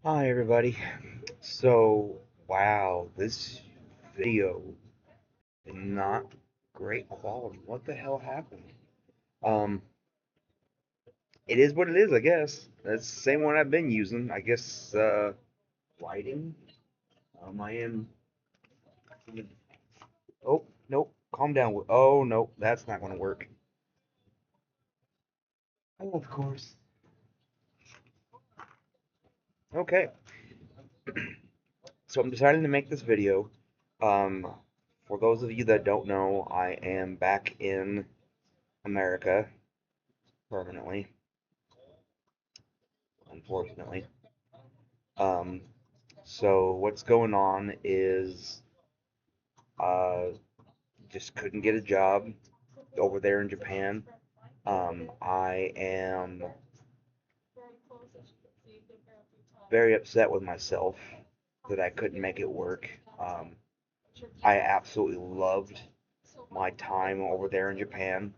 Hi everybody. So, wow, this video is not great quality. What the hell happened? Um, it is what it is, I guess. That's the same one I've been using. I guess lighting. I am. Oh, nope. Calm down. Oh, nope. That's not going to work. Oh, of course. Okay. So I'm deciding to make this video. Um, for those of you that don't know, I am back in America permanently, unfortunately. Um, so what's going on is uh, just couldn't get a job over there in Japan. I am very upset with myself that I couldn't make it work. I absolutely loved my time over there in Japan.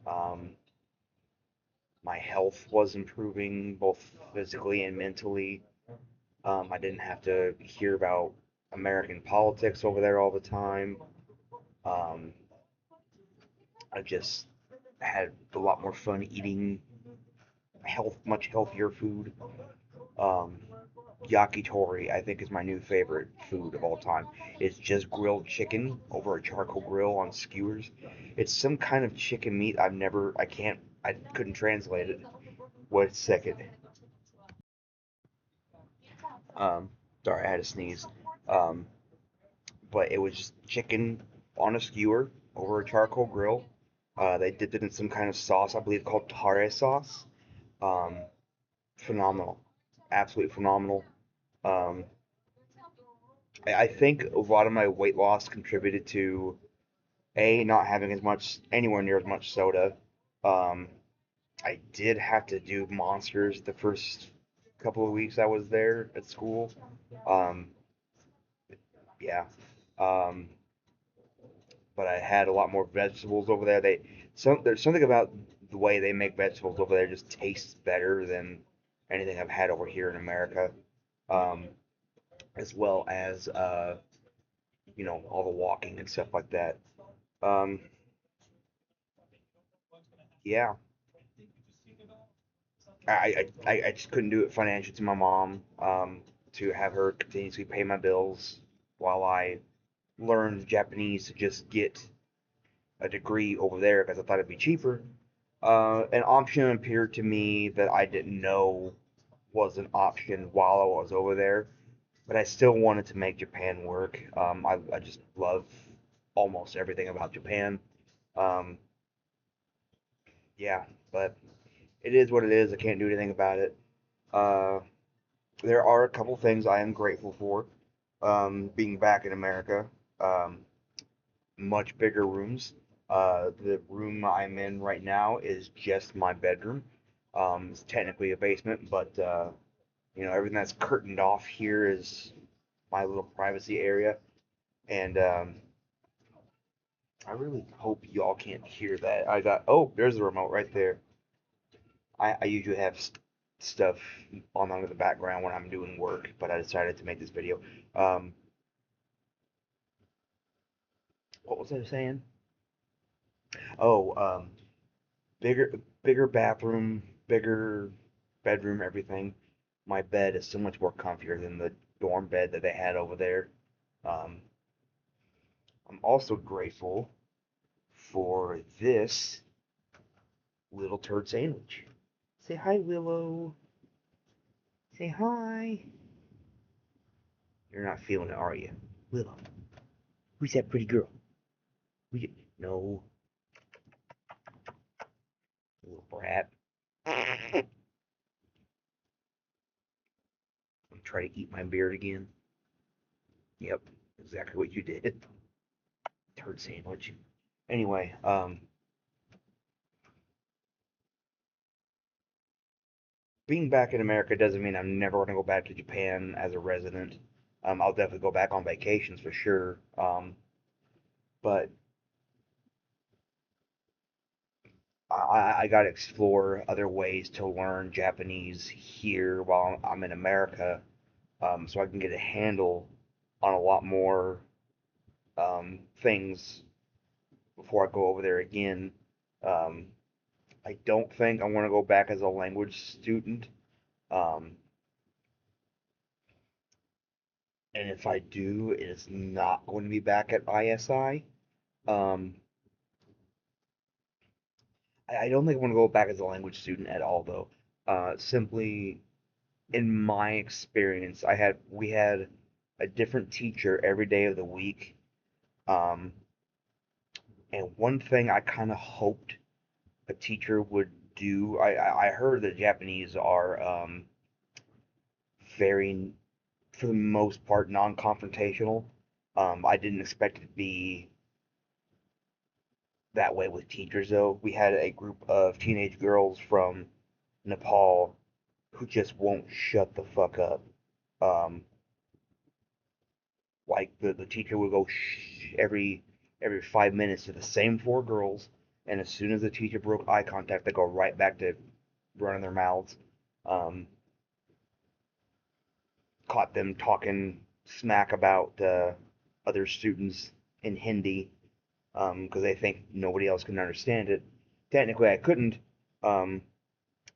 Um, my health was improving both physically and mentally. I didn't have to hear about American politics over there all the time. Um, I just had a lot more fun eating much healthier food. Um, Yakitori, I think, is my new favorite food of all time. It's just grilled chicken over a charcoal grill on skewers. It's some kind of chicken meat I couldn't translate it. Wait a second. Um, sorry, I had to sneeze. Um, but it was just chicken on a skewer over a charcoal grill. They dipped it in some kind of sauce, I believe called tare sauce. Um, Phenomenal, absolutely phenomenal. Um, I think a lot of my weight loss contributed to not having anywhere near as much soda. Um, I did have to do monsters the first couple of weeks I was there at school. Um, yeah. Um, but I had a lot more vegetables over there. There's something about the way they make vegetables over there just tastes better than anything I've had over here in America. Um, as well as all the walking and stuff like that. Um, yeah, I just couldn't do it financially to my mom to have her continuously pay my bills while I learned Japanese to just get a degree over there because I thought it'd be cheaper. An option appeared to me that I didn't know was an option while I was over there, but I still wanted to make Japan work. I just love almost everything about Japan. Um, yeah, but it is what it is. I can't do anything about it. Uh, there are a couple things I am grateful for. Being back in America, um, much bigger rooms. The room I'm in right now is just my bedroom. It's technically a basement, but everything that's curtained off here is my little privacy area. And I really hope y'all can't hear that. There's the remote right there. I usually have stuff on under the background when I'm doing work, but I decided to make this video. Um, what was I saying? Oh, bigger bathroom, bigger bedroom, everything. My bed is so much more comfier than the dorm bed that they had over there. Um, I'm also grateful for this little turd sandwich. Say hi, Willow. Say hi. You're not feeling it, are you? Willow, who's that pretty girl? No, little brat. I'm trying to eat my beard again. Yep, exactly what you did. Turd sandwich. Anyway, being back in America doesn't mean I'm never going to go back to Japan as a resident. I'll definitely go back on vacations for sure. But I got to explore other ways to learn Japanese here while I'm in America, so I can get a handle on a lot more things before I go over there again. Um, I don't think I want to go back as a language student. Um, and if I do, it is not going to be back at ISI. Um, I don't think I want to go back as a language student at all, though. Simply in my experience, we had a different teacher every day of the week. Um, and one thing I kind of hoped a teacher would do, I heard that Japanese are very, for the most part, non-confrontational. I didn't expect it to be that way with teachers, though. We had a group of teenage girls from Nepal who just won't shut the fuck up. Um, like the teacher would go shh every 5 minutes to the same four girls, and as soon as the teacher broke eye contact, they go right back to running their mouths. Um, Caught them talking smack about other students in Hindi because they think nobody else can understand it. Technically, I couldn't, um,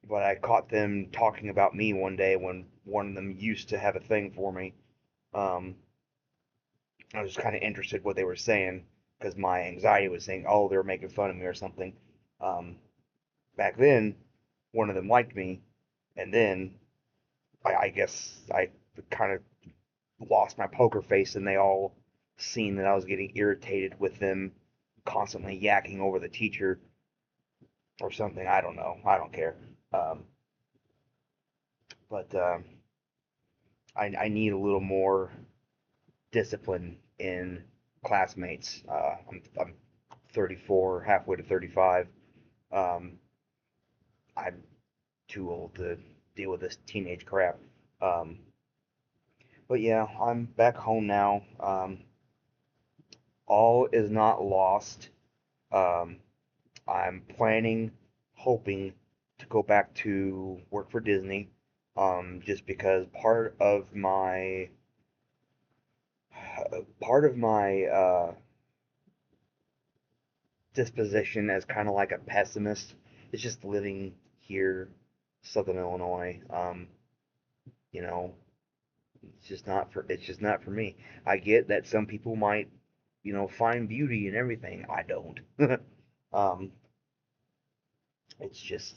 but I caught them talking about me one day when one of them used to have a thing for me. Um, I was just kind of interested what they were saying because my anxiety was saying, oh, they were making fun of me or something. Um, Back then, one of them liked me, and then I guess I kind of lost my poker face, and they all seen that I was getting irritated with them constantly yakking over the teacher or something. I don't know. I don't care. Um, but I need a little more discipline in classmates. I'm 34, halfway to 35. Um, I'm too old to deal with this teenage crap. Um, but yeah, I'm back home now. All is not lost. Um, I'm planning, hoping to go back to work for Disney, just because part of my disposition as kind of like a pessimist is just living here, Southern Illinois. You know, it's just not for me. I get that some people might, find beauty in everything. I don't. um, it's just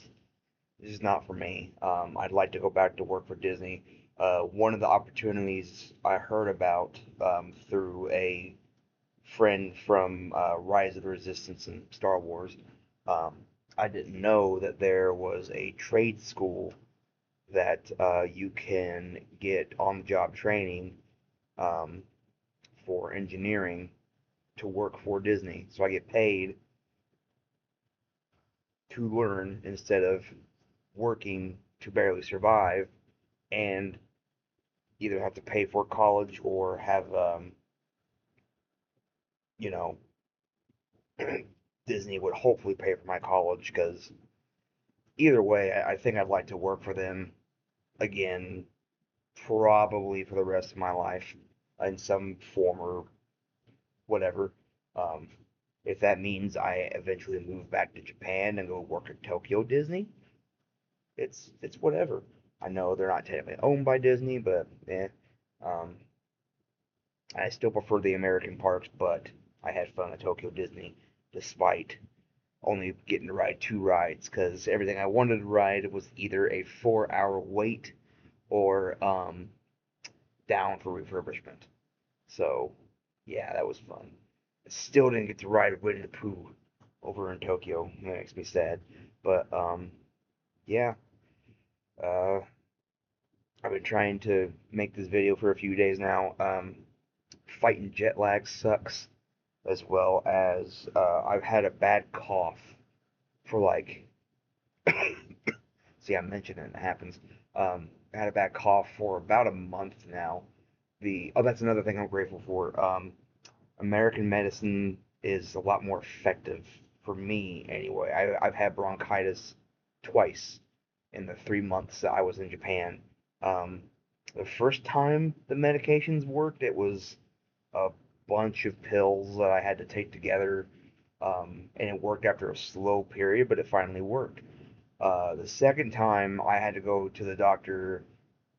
it's just not for me. I'd like to go back to work for Disney. One of the opportunities I heard about through a friend from Rise of the Resistance and Star Wars, um, I didn't know that there was a trade school that you can get on-the-job training um, for engineering to work for Disney. So I get paid to learn instead of working to barely survive and either have to pay for college or have, you know, Disney would hopefully pay for my college because either way, I think I'd like to work for them again, probably for the rest of my life in some form or whatever. Um, if that means I eventually move back to Japan and go work at Tokyo Disney, it's whatever. I know they're not technically owned by Disney, but Um, I still prefer the American parks, but I had fun at Tokyo Disney despite only getting to ride two rides because everything I wanted to ride was either a 4 hour wait or down for refurbishment. So, yeah, that was fun. I still didn't get to ride Winnie the Pooh over in Tokyo. That makes me sad. But, yeah, uh, I've been trying to make this video for a few days now. Fighting jet lag sucks, as well as I've had a bad cough for like, see, I mentioned it, and it happens. I had a bad cough for about a month now. That's another thing I'm grateful for. American medicine is a lot more effective. for me anyway. I've had bronchitis twice in the 3 months that I was in Japan. Um, the first time the medications worked, it was a bunch of pills that I had to take together, and it worked after a slow period, but it finally worked. The second time, I had to go to the doctor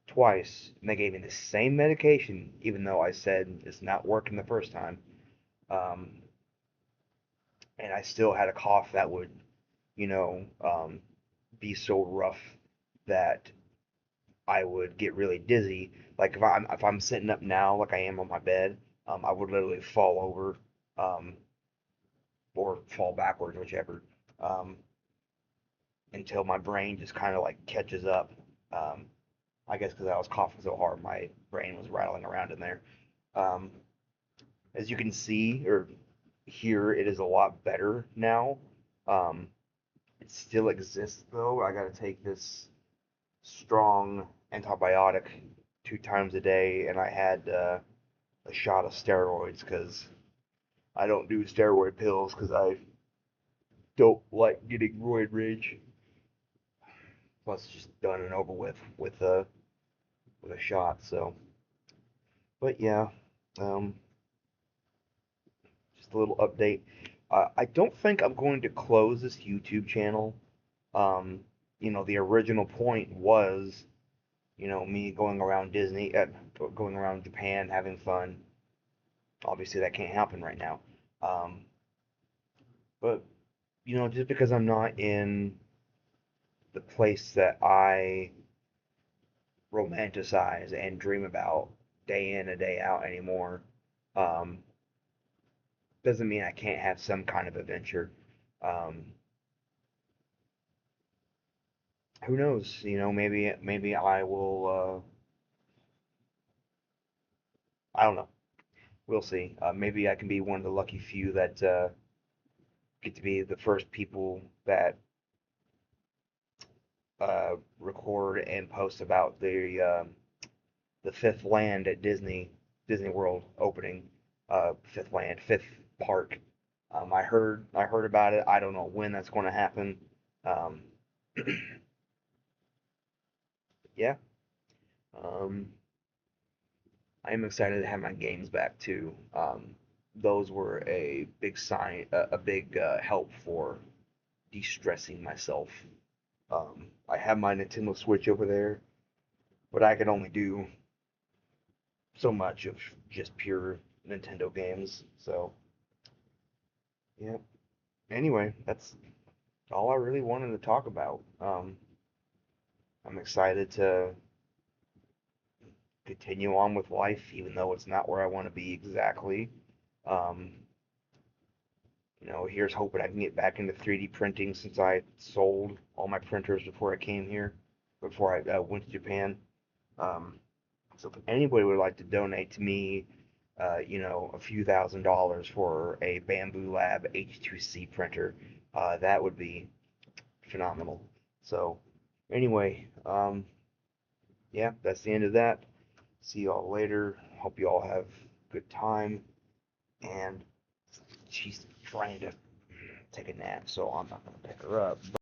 twice, and they gave me the same medication, even though I said it's not working the first time. Um, and I still had a cough that would, be so rough that I would get really dizzy. Like if I'm sitting up now, like I am on my bed, I would literally fall over, um, or fall backwards, whichever, um, until my brain just kind of like catches up. Um, I guess because I was coughing so hard, my brain was rattling around in there. Um, as you can see or hear, it is a lot better now. Um, it still exists though. I got to take this strong antibiotic 2 times a day, and I had a shot of steroids because I don't do steroid pills because I don't like getting roid rage. Plus, it's just done and over with a shot. So, but yeah, um, just a little update. I don't think I'm going to close this YouTube channel. Um, the original point was, me going around going around Japan, having fun. Obviously, that can't happen right now. Um, but just because I'm not in the place that I romanticize and dream about day in and day out anymore, um, doesn't mean I can't have some kind of adventure. Um, who knows? Maybe I will. I don't know. We'll see. Maybe I can be one of the lucky few that get to be the first people that record and post about the fifth land at Disney World opening. Fifth land, fifth park. I heard about it. I don't know when that's going to happen. Um, yeah. Um, I am excited to have my games back too. Those were a big a big help for de-stressing myself. I have my Nintendo Switch over there, but I can only do so much of just pure Nintendo games. So, yeah. Anyway, that's all I really wanted to talk about. I'm excited to continue on with life, even though it's not where I want to be exactly. Um, here's hoping I can get back into 3D printing since I sold all my printers before I came here, before I went to Japan. Um, so if anybody would like to donate to me, a few $1,000s for a Bamboo Lab H2C printer, that would be phenomenal. So anyway, yeah, that's the end of that. See y'all later. Hope you all have a good time. And she's trying to take a nap, so I'm not gonna pick her up.